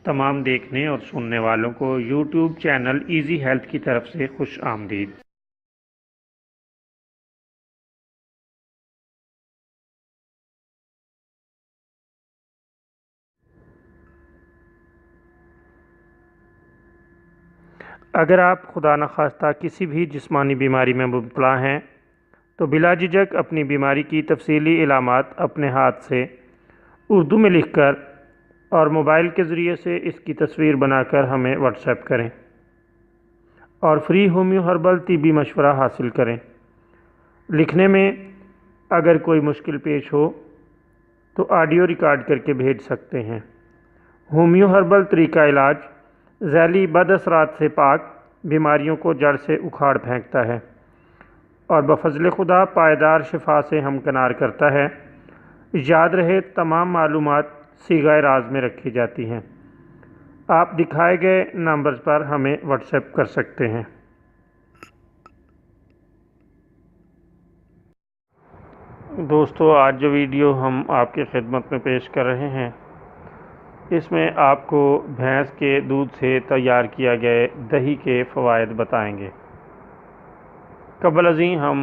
तमाम देखने और सुनने वालों को यूट्यूब चैनल इजी हेल्थ की तरफ से खुश आमदीद। अगर आप खुदा न खास्ता किसी भी जिस्मानी बीमारी में मुब्तला हैं तो बिला झिझक अपनी बीमारी की तफसीली इलामात अपने हाथ से उर्दू में लिखकर और मोबाइल के ज़रिए से इसकी तस्वीर बनाकर हमें व्हाट्सएप करें और फ्री होम्यो हर्बल तिब्बी मशवरा हासिल करें। लिखने में अगर कोई मुश्किल पेश हो तो ऑडियो रिकॉर्ड करके भेज सकते हैं। होम्यो हर्बल तरीका इलाज ज़ैली बदअसरात से पाक बीमारियों को जड़ से उखाड़ फेंकता है और बफज़ल खुदा पायदार शिफा से हमकनार करता है। याद रहे तमाम मालूमात सीगा राज में रखी जाती हैं। आप दिखाए गए नंबर्स पर हमें व्हाट्सएप कर सकते हैं। दोस्तों, आज जो वीडियो हम आपकी खिदमत में पेश कर रहे हैं इसमें आपको भैंस के दूध से तैयार किया गए दही के फ़वाइद बताएंगे। क़ब्ल अज़ीं हम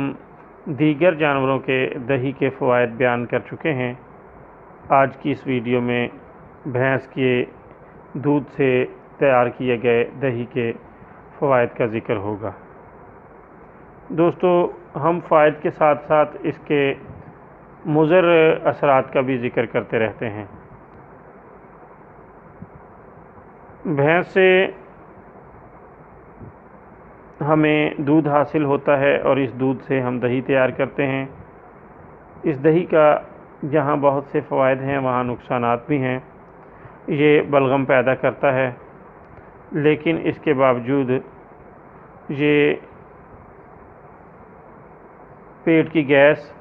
दीगर जानवरों के दही के फ़वाइद बयान कर चुके हैं। आज की इस वीडियो में भैंस के दूध से तैयार किए गए दही के फ़वाइद का ज़िक्र होगा। दोस्तों, हम फ़ायदे के साथ साथ इसके मुज़र असरात का भी ज़िक्र करते रहते हैं। भैंस से हमें दूध हासिल होता है और इस दूध से हम दही तैयार करते हैं। इस दही का जहाँ बहुत से फ़वाइद हैं वहाँ नुकसानात भी हैं। ये बलगम पैदा करता है, लेकिन इसके बावजूद ये पेट की गैस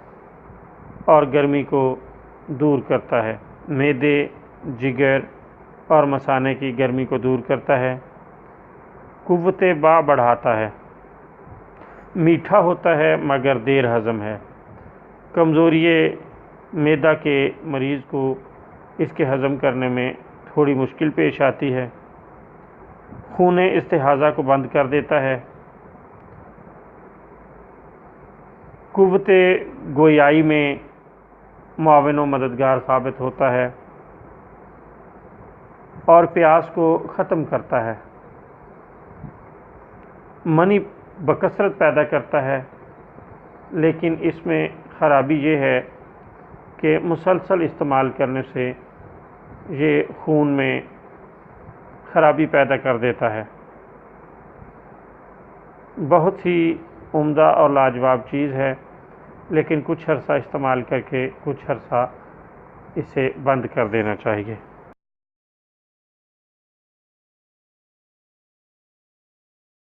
और गर्मी को दूर करता है। मैदे, जिगर और मसाने की गर्मी को दूर करता है। कुव्वते बा बढ़ाता है। मीठा होता है मगर देर हज़म है। कमज़ोरी मैदा के मरीज़ को इसके हज़म करने में थोड़ी मुश्किल पेश आती है। खून इस्तिहाज़ा को बंद कर देता है। कुव्वते गोयाई में मुआविन व मददगार साबित होता है और प्यास को ख़त्म करता है। मनी बकसरत पैदा करता है, लेकिन इसमें ख़राबी ये है कि मुसलसल इस्तेमाल करने से ये खून में ख़राबी पैदा कर देता है। बहुत ही उम्दा और लाजवाब चीज़ है, लेकिन कुछ अरसा इस्तेमाल करके कुछ अरसा इसे बंद कर देना चाहिए।